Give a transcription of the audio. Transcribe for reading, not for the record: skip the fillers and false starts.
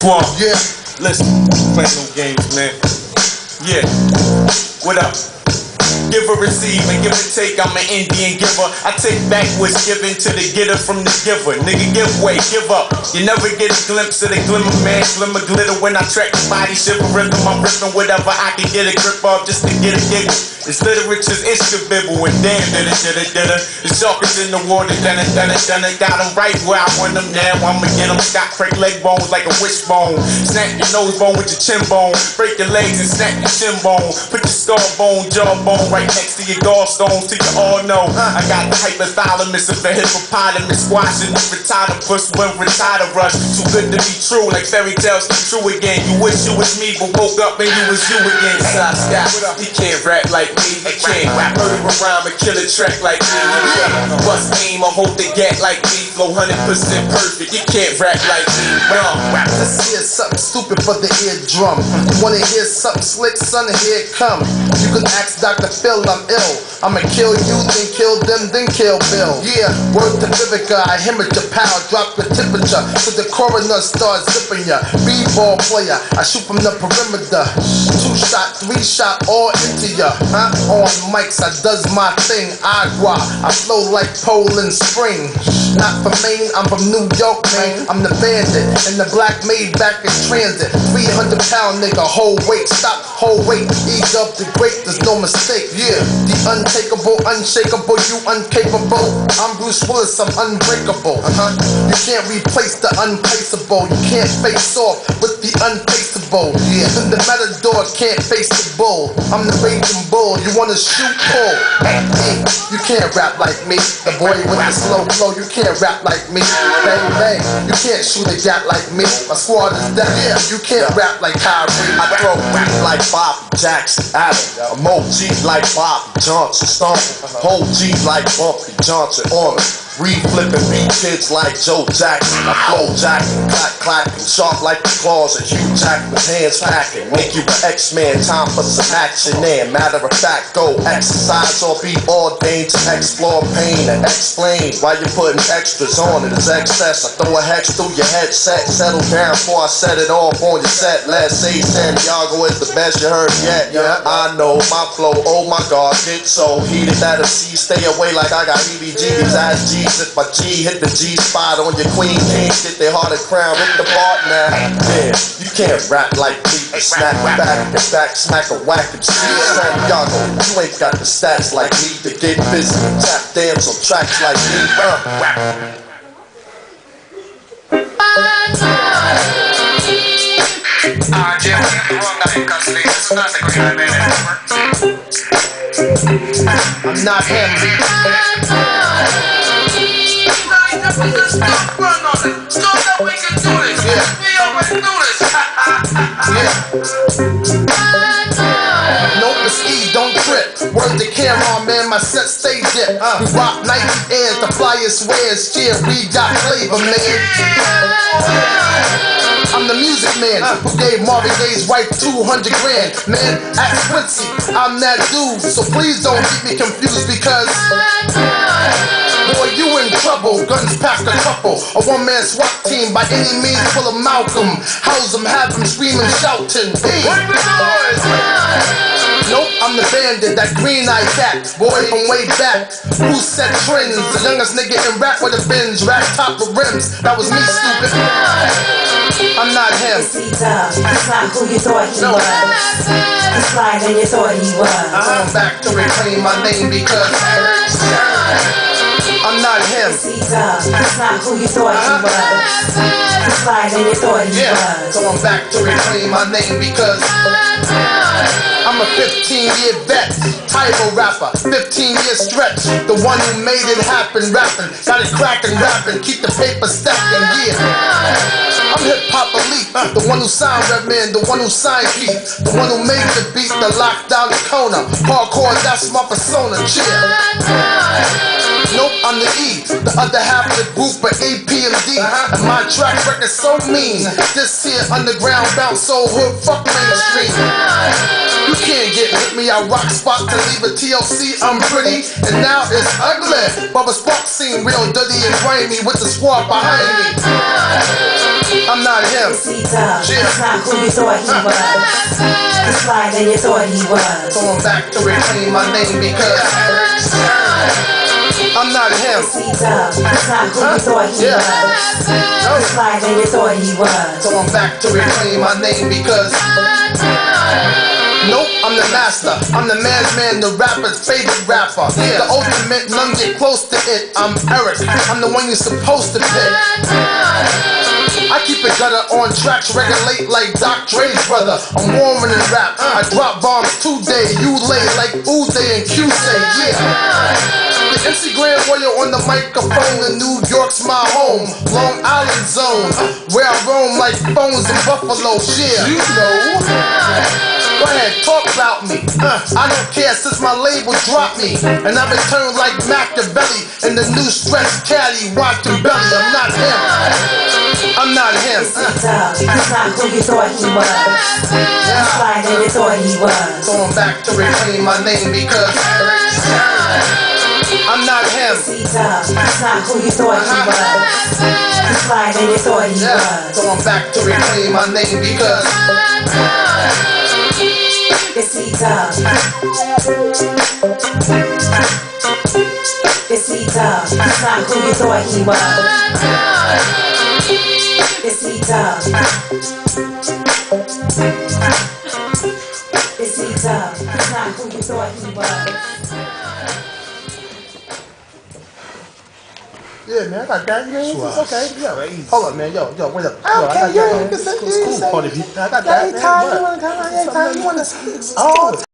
One. Yeah. Listen, play no games, man. Yeah. What up? Give or receive and give and take, I'm an Indian giver. I take back what's given to the getter from the giver. Nigga, give way, give up. You never get a glimpse of the glimmer, man. Glimmer glitter when I track the body, shiver rhythm. I'm ripping whatever I can get a grip of just to get a giggle. It's literature's Ishkabibble and damn, did it. It's sharper than the water, done it. Got them right where I want them now. I'ma get them. Got crack leg bones like a wishbone. Snap your nose bone with your chin bone. Break your legs and snap your shin bone. Put your skull bone, jaw bone right next to your gallstones till you all know. I got the hypothalamus of a hippopotamus squashing the retardopus when retarded rush. Too good to be true, like fairy tales come true again. You wish you was me, but woke up and you was you again. Side Scott, he can't rap like me. He can't murder a rhyme and kill a track like me. Bust aim or hold the gat like me. Flow 100% perfect. You can't rap like me. Let's hear something stupid for the eardrum. You wanna hear something slick, son? Here it come. You can ask Dr. Phil, I'm ill. I'ma kill you, then kill them, then kill Bill. Yeah, word to Vivica, I hemorrhage your power, drop the temperature, so the coroner starts zipping ya. B-ball player, I shoot from the perimeter. 2-shot, 3-shot, all into ya. On mics, I does my thing. Agua, I flow like Poland Spring. Not from Maine, I'm from New York, man. I'm the bandit, and the black maid back in transit. 300-pound nigga, whole weight, stop, whole weight. Ease up the great, there's no mistake. Yeah, the untakeable, unshakable, you uncapable. I'm Bruce Willis, I'm unbreakable. You can't replace the unplaceable. You can't face off with the unfaceable. Yeah, and the matador can't face the bull. I'm the raging bull. You wanna shoot, pull. You can't rap like me. The boy with the slow flow. You can't rap like me. Bang bang. You can't shoot a gat like me. My squad is dead. Yeah, you can't rap like Kyrie. I throw beat like Bobby Jackson, Adam. Emojis like Bobby Johnson, stomping. Whole G's like Bumpy Johnson on it. Re-flipping beat kids like Joe Jackson. I flow jacking, clacking, sharp like the claws of Hugh Jackman's hands packing. Make you an X-Man, time for some action there. Matter of fact, go exercise or be ordained to explore pain and explain why you're putting extras on it. It's excess. I throw a hex through your headset. Settle down before I set it off on your set. Let's say Santiago is the best you heard yet. Yeah, I know my flow. Oh my God, get so heated that a C stay away like I got EBGs. Ass G. If my G hit the G spot on your queen, kings get their heart and crown, rip the part now. Yeah, you can't rap like me. Snap back and back, smack a whack and see Santiago. You ain't got the stats like me to get busy. Tap dance on tracks like me. I'm not him. Nope, it's E, don't trip. Word the camera, man, my set stay dip. We rock Nike Airs, the flyest wears. Yeah, we got flavor, man. I'm the music man who gave Marvin Gaye's wife 200 grand. Man, ask Quincy, I'm that dude. So please don't get me confused because boy, you in trouble. Guns packed a couple. A one-man SWAT team by any means full of Malcolm. House them, have them screaming, shouting. Hey. Nope, I'm the bandit, that green-eyed cat. Boy from way back, who set trends? The youngest nigga in rap with a Benz, rap top with rims. That was me, stupid. I'm not him. It's not who you thought he was. It's like than you thought he was. I'm back to reclaim my name because I'm not him. It's not who you thought he was. It's like than you thought he was. So I'm back to reclaim my name because I'm a 15-year vet, Tyro rapper, 15-year stretch. The one who made it happen, rapping, got it cracking, rapping, keep the paper stacking, yeah. I'm hip-hop elite, the one who signed Redman, the one who signed Keith, the one who made the beat, the lockdown, the corner. Hardcore, that's my persona, cheer. Nope, I'm the E, the other half of the group of APMD. And my track record's so mean. This here underground bounce, soul hood, fuck mainstream. You can't get with me, I rock spot to leave a TLC, I'm pretty, and now it's ugly. Bubba Sparks seem real dirty and grimy with the squad behind me. I'm not him. It's not who you thought he was. It's fly than you thought he was. So I'm back to reclaim my name because I'm not him. It's not who you thought he was. It's fly than you thought he was. So I'm back to reclaim my name because nope, I'm the master. I'm the man's man, the rapper's favorite rapper. The ultimate, none get close to it. I'm Eric. I'm the one you're supposed to pick. I keep it gutter on tracks, regulate like Doc Dre's brother. I'm warmer than rap. I drop bombs 2 days. You lay like Uday and Q say, yeah. The MC Grand Warrior on the microphone. In New York's my home, Long Island zone, where I roam like phones in Buffalo. Yeah, you know. Go ahead, talk about me. I don't care since my label dropped me, and I returned like Machiavelli in the new stretch caddy, watching belly. I'm not him. I'm not him. It's not who you thought he was. It's fly than you thought he was. So I'm back to reclaim my name because I'm not him. It's not who you thought he was. It's fly than you thought he was. So I'm back to reclaim my name because it's C-Dub. It's C-Dub. It's not who you thought he was. It's C-Dub. It's C-Dub. It's not who you thought he was. yeah, man, I got that. Man, it's okay. Yo, hold up, man. Yo, wait up. Okay, yo, I got yeah, that. It's cool. Party people. I got that. Anytime you wanna come, anytime you wanna.